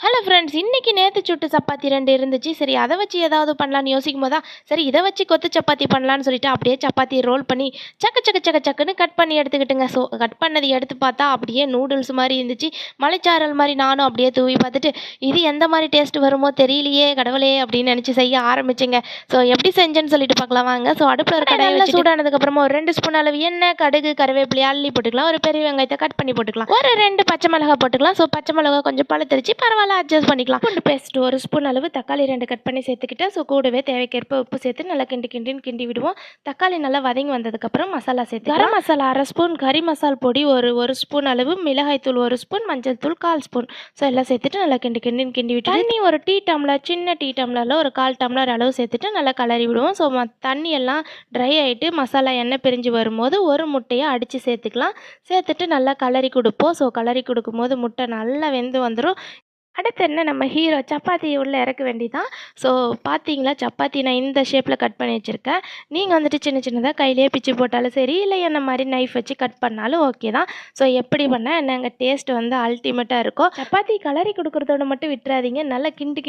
Hello friends, இன்னைக்கு நேத்து சுட்ட சப்பாத்தி 2 இருந்துச்சு. சரி அத வச்சு ஏதாவது பண்ணலான்னு யோசிக்கும்போது தான், சரி இத வச்சு கொத்து சப்பாத்தி பண்ணலான்னு சொல்லிட்டு அப்படியே சப்பாத்திய ரோல் பண்ணி சக்குன்னு கட் பண்ணி எடுத்துக்கிட்டேங்க. ஸோ கட் பண்ணது எடுத்து பார்த்தா அப்படியே நூடுல்ஸ் மாரி இருந்துச்சு. மலைச்சாரல் மாரி நானும் அப்படியே தூவி பார்த்துட்டு, இது எந்த மாரி டேஸ்ட் வருமோ தெரியலையே கடவுளே! அப்படின்னு நெனச்சு செய்ய ஆரம்பிச்சேங்க. ஸோ எப்படி செஞ்சேன்னு சொல்லிட்டு பார்க்கலாம் வாங்க. ஸோ அடுப்புல ஒரு கடாய் நல்லா சூடானதுக்கப்புறமா ஒரு 2 ஸ்பூன் அளவு எண்ணெய், கடுகு, கருவேப்பிலைய அள்ளி போட்டுக்கலாம். ஒரு பெரிய வெங்காயத்த கட் பண்ணி போட்டுக்கலாம். ஒரு 2 பச்சை மிளகாய் போட்டுக்கலாம். ஸோ பச்சை மிளகா கொஞ்சம் பழுத்துருச்சு பரவால்ல அட்ஜஸ்ட் பண்ணிக்கலாம். பூண்டு பேஸ்ட் 1 ஸ்பூன் அளவு, தக்காளி 2 கட் பண்ணி சேர்த்துக்கிட்டேன். ஸோ கூடவே தேவைக்கேற்ப உப்பு சேர்த்து நல்லா கிண்டி விடுவோம். தக்காளி நல்லா வதங்கி வந்ததுக்கப்புறம் மசாலா சேர்த்து கரம் மசாலா 1/2 ஸ்பூன், கறி மசால் பொடி ஒரு ஸ்பூன் அளவு, மிளகாய் தூள் 1 ஸ்பூன், மஞ்சள் தூள் 1/4 ஸ்பூன். ஸோ எல்லாம் சேர்த்துட்டு நல்லா கிண்டி விட்டு தண்ணி ஒரு டீ டம்ளர், சின்ன டீ டம்ளரில் ஒரு 1/4 டம்ளர் அளவு சேர்த்துட்டு நல்லா கலரி விடுவோம். ஸோ தண்ணி எல்லாம் ட்ரை ஆகிட்டு மசாலா எண்ணெய் பிரிஞ்சு வரும்போது ஒரு முட்டையை அடித்து சேர்த்துக்கலாம். சேர்த்துட்டு நல்லா கலரி கொடுப்போம். ஸோ கலரி கொடுக்கும்போது முட்டை நல்லா வெந்து வந்துடும். அடுத்து என்ன நம்ம ஹீரோ சப்பாத்தியை உள்ளே இறக்க வேண்டியதான். ஸோ பார்த்தீங்களா, சப்பாத்தி நான் இந்த ஷேப்பில் கட் பண்ணி வச்சுருக்கேன். நீங்கள் வந்துட்டு சின்ன சின்னதாக கையிலேயே பிச்சு போட்டாலும் சரி, இல்லை என்ன மாதிரி நைஃப் வச்சு கட் பண்ணாலும் ஓகே தான். ஸோ எப்படி பண்ணால் என்னங்க டேஸ்ட் வந்து அல்டிமேட்டாக இருக்கும். சப்பாத்தி கலரி கொடுக்குறதோட மட்டும் விட்டுறாதீங்க. நல்லா கிண்டி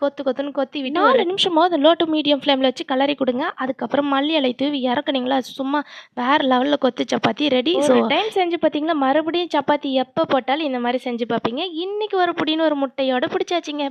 கொத்துன்னு கொத்தி விட்டு 4 நிமிஷமாவது லோ டு மீடியம் ஃப்ளேமில் வச்சு கலரி கொடுங்க. அதுக்கப்புறம் மல்லி இலை தூவி இறக்குனீங்களா, சும்மா வேறு லெவலில் கொத்து சப்பாத்தி ரெடி. ஸோ டைம் செஞ்சு பார்த்தீங்களா, மறுபடியும் சப்பாத்தி எப்போ போட்டாலும் இந்த மாதிரி செஞ்சு பார்ப்பீங்க. இன்றைக்கி ஒரு புடின்னு ஒரு முட்டையோட பிடிச்சாச்சுங்க.